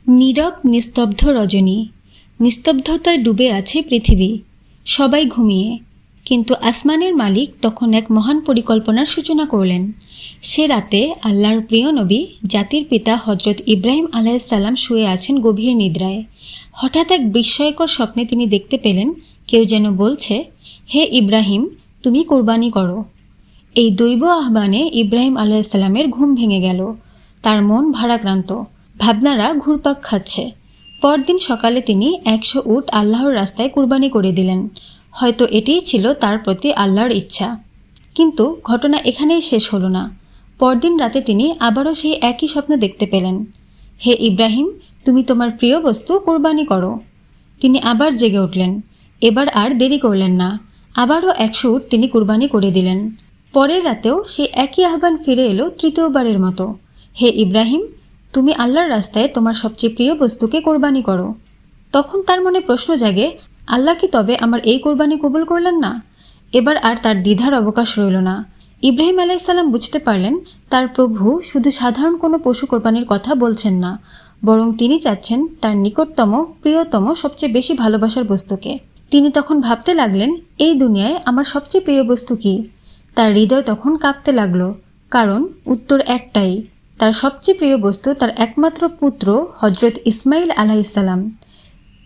নীরব নিস্তব্ধ রজনী। নিস্তব্ধতায় ডুবে আছে পৃথিবী, সবাই ঘুমিয়ে। কিন্তু আসমানের মালিক তখন এক মহান পরিকল্পনার সূচনা করলেন। সে রাতে আল্লাহর প্রিয় নবী, জাতির পিতা হজরত ইব্রাহিম আলাইহিসসালাম শুয়ে আছেন গভীর নিদ্রায়। হঠাৎ এক বিস্ময়কর স্বপ্নে তিনি দেখতে পেলেন, কেউ যেন বলছে, হে ইব্রাহিম, তুমি কুরবানি করো। এই দৈব আহ্বানে ইব্রাহিম আলাইহিসসালামের ঘুম ভেঙে গেল। তার মন ভারাক্রান্ত, ভাবনারা ঘুরপাক খাচ্ছে। পরদিন সকালে তিনি 100 উট আল্লাহর রাস্তায় কুরবানি করে দিলেন। হয়তো এটিই ছিল তার প্রতি আল্লাহর ইচ্ছা। কিন্তু ঘটনা এখানেই শেষ হলো না। পরদিন রাতে তিনি আবারও সেই একই স্বপ্ন দেখতে পেলেন। হে ইব্রাহিম, তুমি তোমার প্রিয় বস্তু কুরবানি করো। তিনি আবার জেগে উঠলেন। এবার আর দেরি করলেন না। আবারও 100 উট তিনি কুরবানি করে দিলেন। পরের রাতেও সেই একই আহ্বান ফিরে এলো তৃতীয়বারের মতো। হে ইব্রাহিম, তুমি আল্লাহর রাস্তায় তোমার সবচেয়ে প্রিয় বস্তুকে কোরবানি করো। তখন তার মনে প্রশ্ন জাগে, আল্লাহ কি তবে আমার এই কোরবানি কবুল করলেন না? এবার আর তার দ্বিধার অবকাশ রইল না। ইব্রাহিম আলাইহিসসালাম বুঝতে পারলেন, তার প্রভু শুধু সাধারণ কোনো পশু কোরবানির কথা বলছেন না, বরং তিনি চাচ্ছেন তার নিকটতম, প্রিয়তম, সবচেয়ে বেশি ভালোবাসার বস্তুকে। তিনি তখন ভাবতে লাগলেন, এই দুনিয়ায় আমার সবচেয়ে প্রিয় বস্তু কি? তার হৃদয় তখন কাঁপতে লাগলো, কারণ উত্তর একটাই, তার সবচেয়ে প্রিয় বস্তু তার একমাত্র পুত্র হজরত ইসমাইল আলাইহিসসালাম।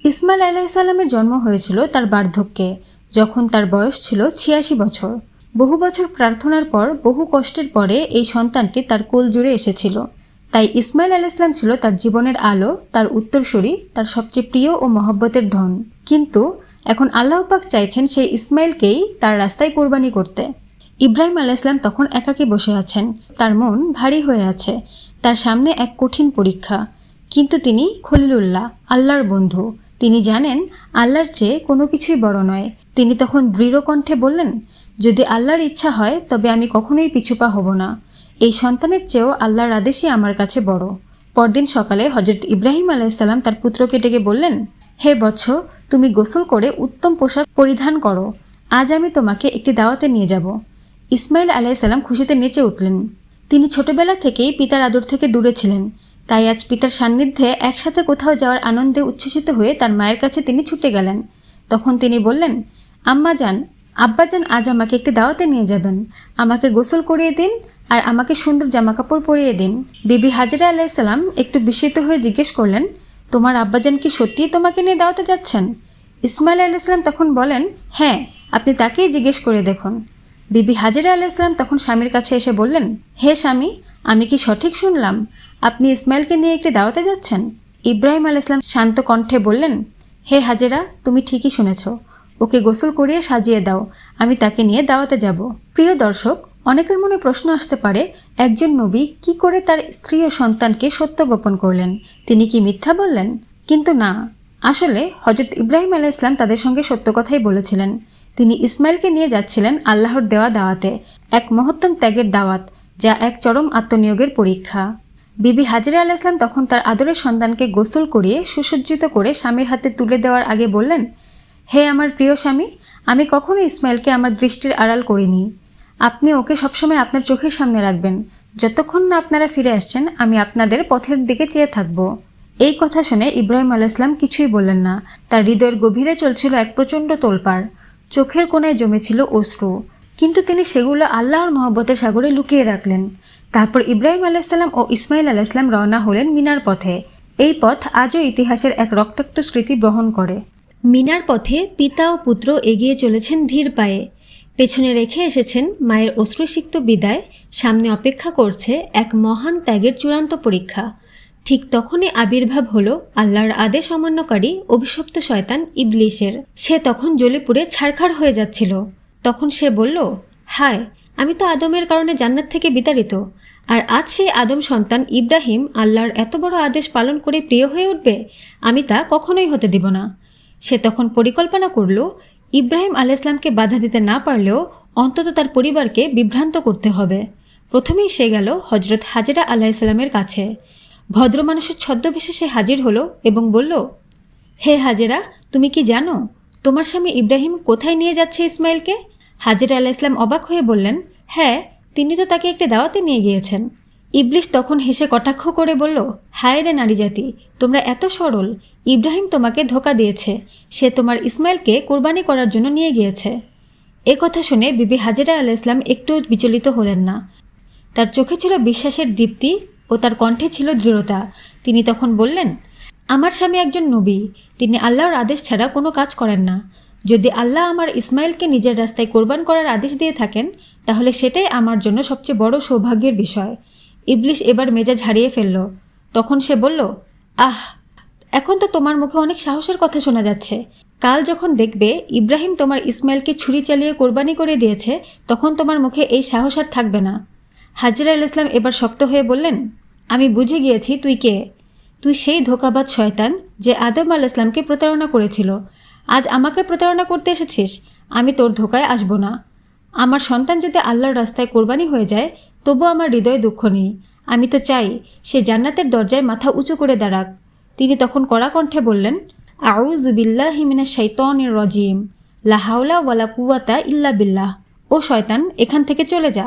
ইসমাইল আলাইহিসসালামের জন্ম হয়েছিল তার বার্ধক্যে, যখন তার বয়স ছিল 86 বছর। বহু বছর প্রার্থনার পর, বহু কষ্টের পরে এই সন্তানটি তার কোল জুড়ে এসেছিল। তাই ইসমাইল আলাইহিসসালাম ছিল তার জীবনের আলো, তার উত্তরসূরি, তার সবচেয়ে প্রিয় ও মহব্বতের ধন। কিন্তু এখন আল্লাহ পাক চাইছেন সেই ইসমাইলকেই তার রাস্তায় কোরবানি করতে। ইব্রাহিম আলাইহিসসালাম তখন একাকী বসে আছেন। তার মন ভারী হয়ে আছে। তার সামনে এক কঠিন পরীক্ষা। কিন্তু তিনি খলিলুল্লাহ, আল্লাহর বন্ধু। তিনি জানেন আল্লাহর চেয়ে কোনো কিছুই বড় নয়। তিনি তখন দৃঢ় কণ্ঠে বললেন, যদি আল্লাহর ইচ্ছা হয় তবে আমি কখনোই পিছুপা হব না। এই সন্তানের চেয়েও আল্লাহর আদেশই আমার কাছে বড়। পরদিন সকালে হজরত ইব্রাহিম আলাইহিসসালাম তার পুত্রকে ডেকে বললেন, হে বৎস, তুমি গোসল করে উত্তম পোশাক পরিধান করো। আজ আমি তোমাকে একটি দাওয়াতে নিয়ে যাব। ইসমাইল আলাইহিসসালাম খুশিতে নেচে উঠলেন। তিনি ছোটবেলা থেকেই পিতার আদর থেকে দূরে ছিলেন। তাই আজ পিতার সান্নিধ্যে একসাথে কোথাও যাওয়ার আনন্দে উচ্ছ্বসিত হয়ে তার মায়ের কাছে তিনি ছুটে গেলেন। তখন তিনি বললেন, আম্মাজান, আব্বাজান আজ আমাকে একটি দাওয়াতে নিয়ে যাবেন। আমাকে গোসল করিয়ে দিন আর আমাকে সুন্দর জামাকাপড় পরিয়ে দিন। বিবি হাজেরা আলাইহিসসালাম একটু বিস্মিত হয়ে জিজ্ঞেস করলেন, তোমার আব্বাজান কি সত্যিই তোমাকে নিয়ে দাওয়াতে যাচ্ছেন? ইসমাইল আলাইহিসসালাম তখন বলেন, হ্যাঁ, আপনি তাকেই জিজ্ঞেস করে দেখুন। বিবি হাজেরা আলাইহিসসালাম তখন স্বামীর কাছে এসে বললেন, হে স্বামী, আমি কি সঠিক শুনলাম? আপনি ইসমাইলকে নিয়ে একটি দাওয়াতে যাচ্ছেন? ইব্রাহিম আলাইহিসসালাম শান্ত কণ্ঠে বললেন, হে হাজেরা, তুমি ঠিকই শুনেছ। ওকে গোসল করিয়ে সাজিয়ে দাও, আমি তাকে নিয়ে দাওয়াতে যাব। প্রিয় দর্শক, অনেকের মনে প্রশ্ন আসতে পারে, একজন নবী কি করে তার স্ত্রী ও সন্তানকে সত্য গোপন করলেন? তিনি কি মিথ্যা বললেন? কিন্তু না, আসলে হজরত ইব্রাহিম আলাইহিসসালাম তাদের সঙ্গে সত্য কথাই বলেছিলেন। তিনি ইসমাইলকে নিয়ে যাচ্ছিলেন আল্লাহর দেওয়া দাওয়াতে, এক মহত্তম ত্যাগের দাওয়াত, যা এক চরম আত্মনিয়োগের পরীক্ষা। বিবি হাজেরা আলাইহিসসালাম তখন তার আদরের সন্তানকে গোসল করিয়ে সুসজ্জিত করে স্বামীর হাতে তুলে দেওয়ার আগে বললেন, হে আমার প্রিয় স্বামী, আমি কখনো ইসমাইলকে আমার দৃষ্টির আড়াল করিনি। আপনি ওকে সবসময় আপনার চোখের সামনে রাখবেন। যতক্ষণ না আপনারা ফিরে আসছেন, আমি আপনাদের পথের দিকে চেয়ে থাকব। এই কথা শুনে ইব্রাহিম আলাইহিসসালাম কিছুই বললেন না। তার হৃদয়ের গভীরে চলছিল এক প্রচণ্ড তোলপাড়। চোখের কোণায় জমেছিল অশ্রু, কিন্তু তিনি সেগুলো আল্লাহর মহব্বতের সাগরে লুকিয়ে রাখলেন। তারপর ইব্রাহিম আলাইহিসসালাম ও ইসমাইল আলাইহিসসালাম রওনা হলেন মিনার পথে। এই পথ আজও ইতিহাসের এক রক্তাক্ত স্মৃতি বহন করে। মিনার পথে পিতা ও পুত্র এগিয়ে চলেছেন ধীর পায়ে। পেছনে রেখে এসেছেন মায়ের অশ্রুসিক্ত বিদায়। সামনে অপেক্ষা করছে এক মহান ত্যাগের চূড়ান্ত পরীক্ষা। ঠিক তখনই আবির্ভাব হলো আল্লাহর আদেশ অমান্যকারী অভিশপ্ত শয়তান ইবলিসের। সে তখন জ্বলে পুড়ে ছারখার হয়ে যাচ্ছিল। তখন সে বলল, হায়, আমি তো আদমের কারণে জান্নাত থেকে বিতাড়িত, আর আজ সেই আদম সন্তান ইব্রাহিম আল্লাহর এত বড় আদেশ পালন করে প্রিয় হয়ে উঠবে? আমি তা কখনোই হতে দিব না। সে তখন পরিকল্পনা করল, ইব্রাহিম আলাইহিসসালামকে বাধা দিতে না পারলেও অন্তত তার পরিবারকে বিভ্রান্ত করতে হবে। প্রথমেই সে গেল হজরত হাজেরা আলাইহিসসালামের কাছে। ভদ্র মানুষের ছদ্মবেশে সে হাজির হলো এবং বলল, হে হাজেরা, তুমি কি জানো তোমার স্বামী ইব্রাহিম কোথায় নিয়ে যাচ্ছে ইসমাইলকে? হাজেরা আলাইহিসসালাম অবাক হয়ে বললেন, হ্যাঁ, তিনি তো তাকে একটি দাওয়াতে নিয়ে গিয়েছেন। ইবলিশ তখন হেসে কটাক্ষ করে বলল, হায় রে নারী জাতি, তোমরা এত সরল। ইব্রাহিম তোমাকে ধোঁকা দিয়েছে, সে তোমার ইসমাইলকে কোরবানি করার জন্য নিয়ে গিয়েছে। এ কথা শুনে বিবি হাজেরা আলাইহিস সালাম একটুও বিচলিত হলেন না। তার চোখে ছিল বিশ্বাসের দীপ্তি ও তার কণ্ঠে ছিল দৃঢ়তা। তিনি তখন বললেন, আমার স্বামী একজন নবী, তিনি আল্লাহর আদেশ ছাড়া কোনো কাজ করেন না। যদি আল্লাহ আমার ইসমাইলকে নিজের রাস্তায় কোরবান করার আদেশ দিয়ে থাকেন, তাহলে সেটাই আমার জন্য সবচেয়ে বড় সৌভাগ্যের বিষয়। ইবলিশ এবার মেজাজ হারিয়ে ফেলল। তখন সে বলল, আহ, এখন তো তোমার মুখে অনেক সাহসের কথা শোনা যাচ্ছে। কাল যখন দেখবে ইব্রাহিম তোমার ইসমাইলকে ছুরি চালিয়ে কোরবানি করে দিয়েছে, তখন তোমার মুখে এই সাহস আর থাকবে না। হাজেরা আলাইহিস সালাম এবার শক্ত হয়ে বললেন, আমি বুঝে গিয়েছি তুই কে। তুই সেই ধোঁকাবাজ শয়তান যে আদম আলাইহিস সালামকে প্রতারণা করেছিল। আজ আমাকে প্রতারণা করতে এসেছিস। আমি তোর ধোঁকায় আসব না। আমার সন্তান যদি আল্লাহর রাস্তায় কোরবানি হয়ে যায়, তবু আমার হৃদয়ে দুঃখ নেই। আমি তো চাই সে জান্নাতের দরজায় মাথা উঁচু করে দাঁড়াক। তিনি তখন কড়া কণ্ঠে বললেন, আউযু বিল্লাহি মিনাশ শাইতানির রাজিম, লা হাওলা ওয়ালা কুওয়াতা ইল্লা বিল্লাহ। ও শয়তান, এখান থেকে চলে যা।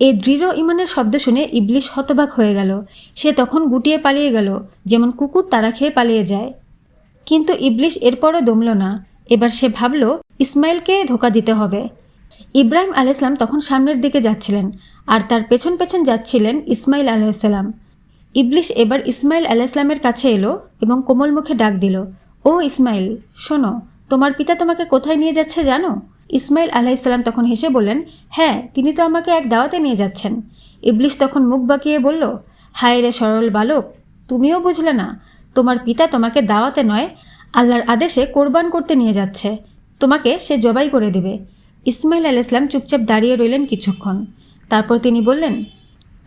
এই দৃঢ় ইমানের শব্দ শুনে ইবলিশ হতবাক হয়ে গেল। সে তখন গুটিয়ে পালিয়ে গেল, যেমন কুকুর তাড়া খেয়ে পালিয়ে যায়। কিন্তু ইবলিশ এরপরও দমল না। এবার সে ভাবল, ইসমাইলকে ধোঁকা দিতে হবে। ইব্রাহিম আলাইহিস সালাম তখন সামনের দিকে যাচ্ছিলেন, আর তার পেছন পেছন যাচ্ছিলেন ইসমাইল আলাইহিস সালাম। ইবলিশ এবার ইসমাইল আলাইহিস সালামের কাছে এলো এবং কোমল মুখে ডাক দিল, ও ইসমাইল, শোনো, তোমার পিতা তোমাকে কোথায় নিয়ে যাচ্ছে জানো? ইসমাইল আলাইহিস সালাম তখন হেসে বললেন, হ্যাঁ, তিনি তো আমাকে এক দাওয়াতে নিয়ে যাচ্ছেন। ইবলিশ তখন মুখ বাঁকিয়ে বলল, হায় রে সরল বালক, তুমিও বুঝলে না? তোমার পিতা তোমাকে দাওয়াতে নয়, আল্লাহর আদেশে কোরবান করতে নিয়ে যাচ্ছে। তোমাকে সে জবাই করে দেবে। ইসমাইল আলাইহিস সালাম চুপচাপ দাঁড়িয়ে রইলেন কিছুক্ষণ। তারপর তিনি বললেন,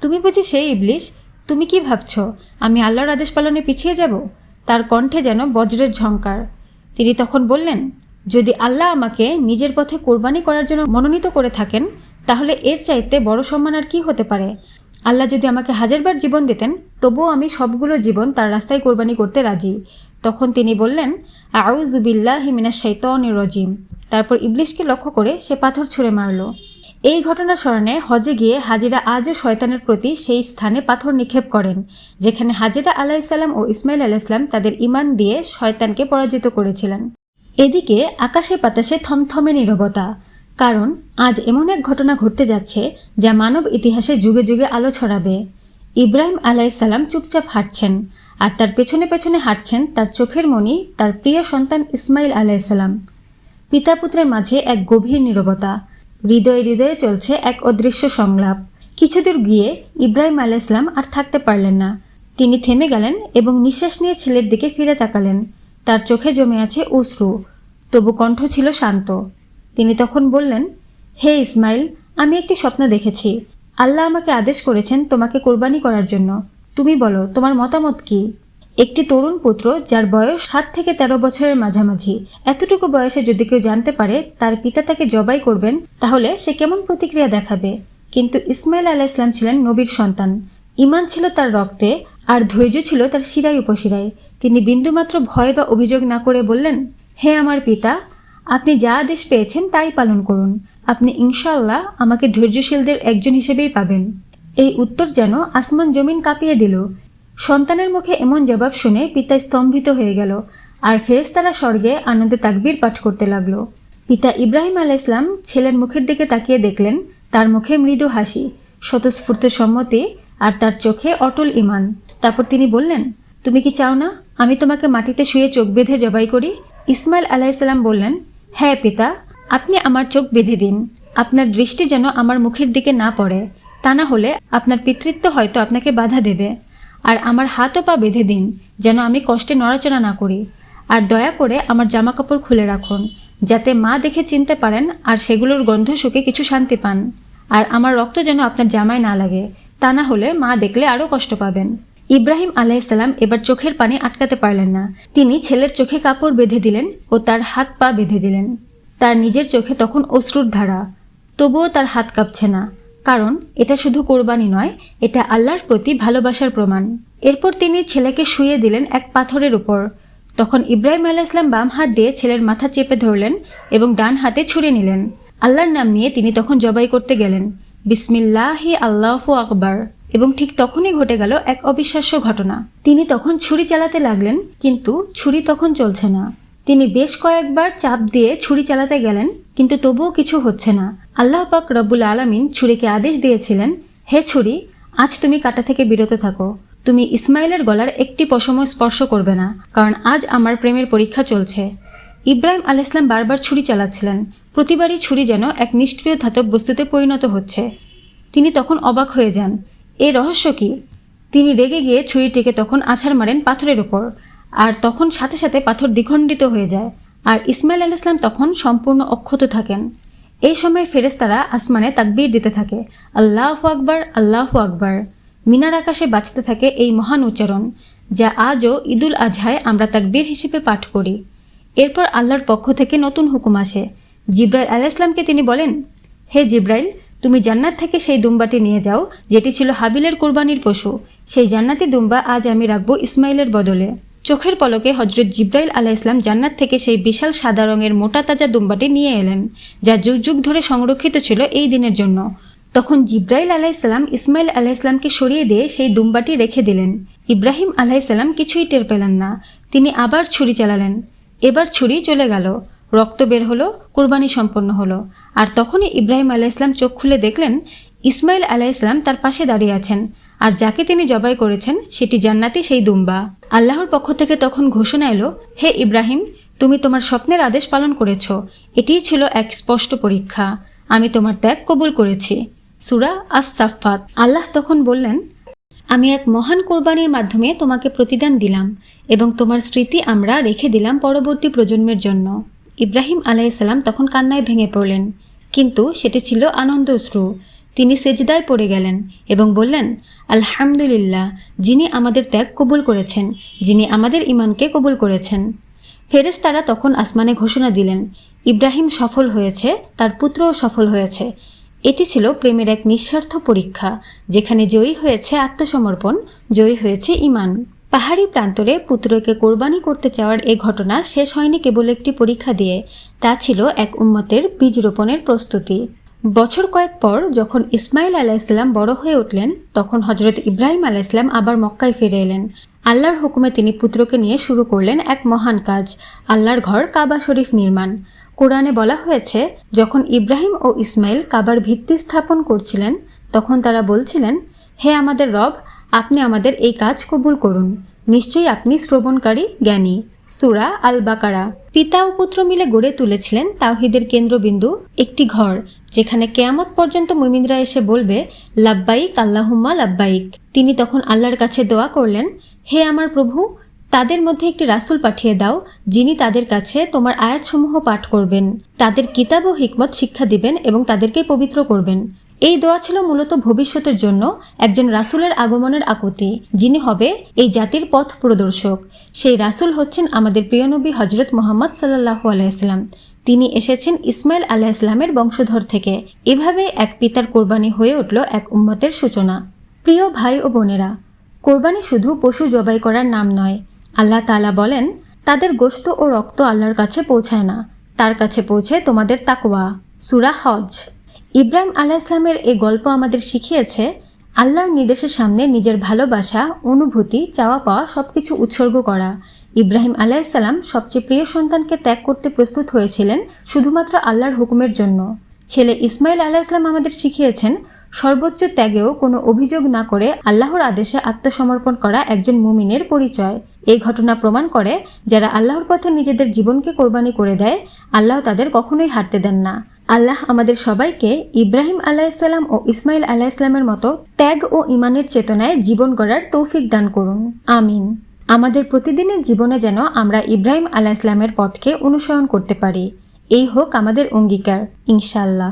তুমি বুঝি সেই ইবলিশ? তুমি কি ভাবছ আমি আল্লাহর আদেশ পালনে পিছিয়ে যাব? তার কণ্ঠে যেন বজ্রের ঝংকার। তিনি তখন বললেন, যদি আল্লাহ আমাকে নিজের পথে কোরবানি করার জন্য মনোনীত করে থাকেন, তাহলে এর চাইতে বড় সম্মান আর কি হতে পারে? আল্লাহ যদি আমাকে হাজারবার জীবন দিতেন, তবুও আমি সবগুলো জীবন তার রাস্তায় কোরবানি করতে রাজি। তখন তিনি বললেন, আউযু বিল্লাহি মিনাশ শাইতানির রাজিম। তারপর ইবলিশকে লক্ষ্য করে সে পাথর ছুঁড়ে মারল। এই ঘটনার স্মরণে হজে গিয়ে হাজিরা আজও শয়তানের প্রতি সেই স্থানে পাথর নিক্ষেপ করেন, যেখানে হাজিরা আলাইহিস সালাম ও ইসমাইল আলাইহিস সালাম তাদের ঈমান দিয়ে শয়তানকে পরাজিত করেছিলেন। এদিকে আকাশে বাতাসে থমথমে নীরবতা, কারণ আজ এমন এক ঘটনা ঘটতে যাচ্ছে যা মানব ইতিহাসে যুগে যুগে আলো ছড়াবে। ইব্রাহিম আলাইহিস সালাম চুপচাপ হাঁটছেন, আর তার পেছনে পেছনে হাঁটছেন তার চোখের মণি, তার প্রিয় সন্তান ইসমাইল আলাইহিস সালাম। পিতা পুত্রের মাঝে এক গভীর নীরবতা। হৃদয়ে হৃদয়ে চলছে এক অদৃশ্য সংলাপ। কিছুদূর গিয়ে ইব্রাহিম আলাইহিস সালাম আর থাকতে পারলেন না। তিনি থেমে গেলেন এবং নিঃশ্বাস নিয়ে ছেলের দিকে ফিরে তাকালেন। তার চোখে জমে আছে অশ্রু, তবু কণ্ঠ ছিল শান্ত। তিনি তখন বললেন, হে ইসমাইল, আমি একটি স্বপ্ন দেখেছি। আল্লাহ আমাকে আদেশ করেছেন তোমাকে কোরবানি করার জন্য। তুমি বলো, তোমার মতামত কি? একটি তরুণ পুত্র যার বয়স 7 থেকে 13 বছরের মাঝামাঝি, এতটুকু বয়সে যদি কেউ জানতে পারে তার পিতা তাকে জবাই করবেন, তাহলে সে কেমন প্রতিক্রিয়া দেখাবে? কিন্তু ইসমাইল আলাইহিস সালাম ছিলেন নবীর সন্তান। ঈমান ছিল তার রক্তে, আর ধৈর্য ছিল তার শিরায় উপশিরায়। তিনি বিন্দুমাত্র ভয় বা অভিযোগ না করে বললেন, হে আমার পিতা, আপনি যা আদেশ পেয়েছেন তাই পালন করুন। আপনি ইনশাআল্লাহ আমাকে ধৈর্যশীলদের একজন হিসেবেই পাবেন। এই উত্তর যেন আসমান জমিন কাঁপিয়ে দিল। সন্তানের মুখে এমন জবাব শুনে পিতা স্তম্ভিত হয়ে গেল, আর ফেরেশতারা স্বর্গে আনন্দে তাকবীর পাঠ করতে লাগলো। পিতা ইব্রাহিম আলাইহিস সালাম ছেলের মুখের দিকে তাকিয়ে দেখলেন, তার মুখে মৃদু হাসি, স্বতঃস্ফূর্ত সম্মতি, আর তার চোখে অটল ঈমান। তারপর তিনি বললেন, তুমি কি চাও না আমি তোমাকে মাটিতে শুয়ে চোখ বেঁধে জবাই করি? ইসমাইল আলাইহিস সালাম বললেন, হ্যাঁ পিতা, আপনি আমার চোখ বেঁধে দিন। আপনার দৃষ্টি যেন আমার মুখের দিকে না পড়ে, তা না হলে আপনার পিতৃত্ব হয়তো আপনাকে বাধা দেবে। আর আমার হাত ও পা বেঁধে দিন, যেন আমি কষ্টে নড়াচড়া না করি। আর দয়া করে আমার জামা কাপড় খুলে রাখুন, যাতে মা দেখে চিনতে পারেন আর সেগুলোর গন্ধ শুকে কিছু শান্তি পান। আর আমার রক্ত যেন আপনার জামায় না লাগে, তা না হলে মা দেখলে আরও কষ্ট পাবেন। ইব্রাহিম আলাইহিস সালাম এবার চোখের পানি আটকাতে পারলেন না। তিনি ছেলের চোখে কাপড় বেঁধে দিলেন ও তার হাত পা বেঁধে দিলেন। তার নিজের চোখে তখন অশ্রুর ধারা, তবুও তার হাত কাঁপছে না, কারণ এটা শুধু কোরবানি নয়, এটা আল্লাহর প্রতি ভালোবাসার প্রমাণ। এরপর তিনি ছেলেকে শুইয়ে দিলেন এক পাথরের উপর। তখন ইব্রাহিম আলাইহিস সালাম বাম হাত দিয়ে ছেলের মাথা চেপে ধরলেন এবং ডান হাতে ছুরি নিলেন। আল্লাহর নাম নিয়ে তিনি তখন জবাই করতে গেলেন। বিসমিল্লাহি আল্লাহু আকবার। এবং ঠিক তখনই ঘটে গেল এক অবিশ্বাস্য ঘটনা। তিনি তখন ছুরি চালাতে লাগলেন, কিন্তু ছুরি তখন চলছে না। তিনি বেশ কয়েকবার চাপ দিয়ে ছুরি চালাতে গেলেন, কিন্তু তবুও কিছু হচ্ছে না। আল্লাহ পাক রব্বুল আলামিন ছুরিকে আদেশ দিয়েছিলেন, হে ছুরি, আজ তুমি কাটা থেকে বিরত থাকো। তুমি ইসমাইলের গলার একটি পশমও স্পর্শ করবে না, কারণ আজ আমার প্রেমের পরীক্ষা চলছে। ইব্রাহিম আলাইহিস সালাম বারবার ছুরি চালাচ্ছিলেন। প্রতিবারই ছুরি যেন এক নিষ্ক্রিয় ধাতব বস্তুতে পরিণত হচ্ছে। তিনি তখন অবাক হয়ে যান, এর রহস্য কি? তিনি রেগে গিয়ে ছুরিটিকে তখন আছাড় মারেন পাথরের উপর, আর তখন সাথে সাথে পাথর দ্বিখণ্ডিত হয়ে যায়, আর ইসমাইল আলাইহিস সালাম তখন সম্পূর্ণ অক্ষত থাকেন। এই সময় ফেরেশতারা আসমানে তাকবীর দিতে থাকে, আল্লাহু আকবার, আল্লাহু আকবার। মিনার আকাশে বাজতে থাকে এই মহান উচ্চারণ, যা আজও ঈদুল আজহায় আমরা তাকবীর হিসেবে পাঠ করি। এরপর আল্লাহর পক্ষ থেকে নতুন হুকুম আসে। জিব্রাইল আলাইহিস সালামকে তিনি বলেন, হে জিব্রাইল, তুমি জান্নাত থেকে সেই দুম্বাটি নিয়ে যাও যেটি ছিল হাবিলের কোরবানির পশু। সেই জান্নাতি দুম্বা আজ আমি রাখবো ইসমাইলের বদলে। চোখের পলকে হজরত জিব্রাইল আলাইহিস সালাম জান্নাত থেকে সেই বিশাল সাদা রঙের মোটা তাজা দুম্বাটি নিয়ে এলেন, যা যুগ যুগ ধরে সংরক্ষিত ছিল এই দিনের জন্য। তখন জিব্রাইল আলাইহিস সালাম ইসমাইল আলাইহিস সালামকে সরিয়ে দিয়ে সেই দুম্বাটি রেখে দিলেন। ইব্রাহিম আলাইহিস সালাম কিছুই টের পেলেন না। তিনি আবার ছুরি চালালেন। এবার ছুরি চলে গেল, রক্ত বের হলো, কুরবানি সম্পন্ন হলো। আর তখনই ইব্রাহিম আলাইহিস সালাম চোখ খুলে দেখলেন ইসমাইল আলাইহিস সালাম তার পাশে দাঁড়িয়ে আছেন, আর যাকে তিনি জবাই করেছেন সেটি জান্নাতি সেই দুম্বা। আল্লাহর পক্ষ থেকে তখন ঘোষণা এলো, হে ইব্রাহিম, তুমি তোমার স্বপ্নের আদেশ পালন করেছ। এটিই ছিল এক স্পষ্ট পরীক্ষা। আমি তোমার ত্যাগ কবুল করেছি। সূরা আস-সাফফাত। আল্লাহ তখন বললেন, আমি এক মহান কোরবানির মাধ্যমে তোমাকে প্রতিদান দিলাম এবং তোমার স্মৃতি আমরা রেখে দিলাম পরবর্তী প্রজন্মের জন্য। ইব্রাহিম আলাইহিস সালাম তখন কান্নায় ভেঙে পড়লেন, কিন্তু সেটি ছিল আনন্দ অশ্রু। তিনি সেজদায় পড়ে গেলেন এবং বললেন, আলহামদুলিল্লাহ, যিনি আমাদের ত্যাগ কবুল করেছেন, যিনি আমাদের ঈমানকে কবুল করেছেন। ফেরেশতারা তখন আসমানে ঘোষণা দিলেন, ইব্রাহিম সফল হয়েছে, তার পুত্রও সফল হয়েছে। এটি ছিল প্রেমের এক নিঃস্বার্থ পরীক্ষা, যেখানে জয়ী হয়েছে আত্মসমর্পণ, জয়ী হয়েছে ঈমান। পাহাড়ি প্রান্তরে পুত্রকে কোরবানি করতে চাওয়ার এ ঘটনা শেষ হয়নি কেবল একটি পরীক্ষা দিয়ে, তা ছিল এক উম্মতের বীজ রোপণের প্রস্তুতি। বছর কয়েক পর যখন ইসমাইল আলাইহিস সালাম বড় হয়ে উঠলেন, তখন হজরত ইব্রাহিম আলাইহিস সালাম আবার মক্কায় ফিরে এলেন। আল্লাহর হুকুমে তিনি পুত্রকে নিয়ে শুরু করলেন এক মহান কাজ, আল্লাহর ঘর কাবা শরীফ নির্মাণ। কোরআনে বলা হয়েছে, যখন ইব্রাহিম ও ইসমাইল কাবার ভিত্তি স্থাপন করছিলেন, তখন তারা বলছিলেন, হে আমাদের রব, আপনি আমাদের এই কাজ কবুল করুন। নিশ্চয়ই আপনি শ্রবণকারী, জ্ঞানী। সূরা আল বাকারা। পিতা ও পুত্র মিলে গড়ে তুলেছিলেন তাওহীদের কেন্দ্রবিন্দু, একটি ঘর যেখানে কিয়ামত পর্যন্ত মুমিনরা এসে বলবে, লাব্বাইক আল্লাহুম্মা লাব্বাইক। তিনি তখন আল্লাহর কাছে দোয়া করলেন, হে আমার প্রভু, তাদের মধ্যে একটি রাসূল পাঠিয়ে দাও, যিনি তাদের কাছে তোমার আয়াতসমূহ পাঠ করবেন, তাদের কিতাব ও হিকমত শিক্ষা দিবেন এবং তাদেরকে পবিত্র করবেন। এই দোয়া ছিল মূলত ভবিষ্যতের জন্য একজন রাসূলের আগমনের আকুতি, যিনি হবে এই জাতির পথ প্রদর্শক। সেই রাসূল হচ্ছেন আমাদের প্রিয় নবী হযরত মুহাম্মদ সাল্লাল্লাহু আলাইহি ওয়াসাল্লাম। তিনি এসেছেন ইসমাইল আলাইহিস সালামের বংশধর থেকে। এভাবে এক পিতার কোরবানি হয়ে উঠল এক উম্মতের সূচনা। প্রিয় ভাই ও বোনেরা, কোরবানি শুধু পশু জবাই করার নাম নয়। আল্লাহ তাআলা বলেন, তাদের গোশত ও রক্ত আল্লাহর কাছে পৌঁছায় না, তার কাছে পৌঁছায় তোমাদের তাকওয়া। সূরা হজ। ইব্রাহিম আলাইহিস সালামের এই গল্প আমাদের শিখিয়েছে, আল্লাহর নির্দেশের সামনে নিজের ভালোবাসা, অনুভূতি, চাওয়া পাওয়া সবকিছু উৎসর্গ করা। ইব্রাহিম আলাইহিস সালাম সবচেয়ে প্রিয় সন্তানকে ত্যাগ করতে প্রস্তুত হয়েছিলেন শুধুমাত্র আল্লাহর হুকুমের জন্য। ছেলে ইসমাইল আলাইহিস সালাম আমাদের শিখিয়েছেন, সর্বোচ্চ ত্যাগেও কোনো অভিযোগ না করে আল্লাহর আদেশে আত্মসমর্পণ করা একজন মুমিনের পরিচয়। এই ঘটনা প্রমাণ করে, যারা আল্লাহর পথে নিজেদের জীবনকে কোরবানি করে দেয়, আল্লাহ তাদের কখনোই হারতে দেন না। আল্লাহ আমাদের সবাইকে ইব্রাহিম আলাইহিস সালাম ও ইসমাইল আলাইহিস সালামের মতো ত্যাগ ও ঈমানের চেতনায় জীবন গড়ার তৌফিক দান করুন। আমিন। আমাদের প্রতিদিনের জীবনে যেন আমরা ইব্রাহিম আলাইহিস সালামের পথকে অনুসরণ করতে পারি। এই হোক আমাদের অঙ্গীকার, ইনশাআল্লাহ।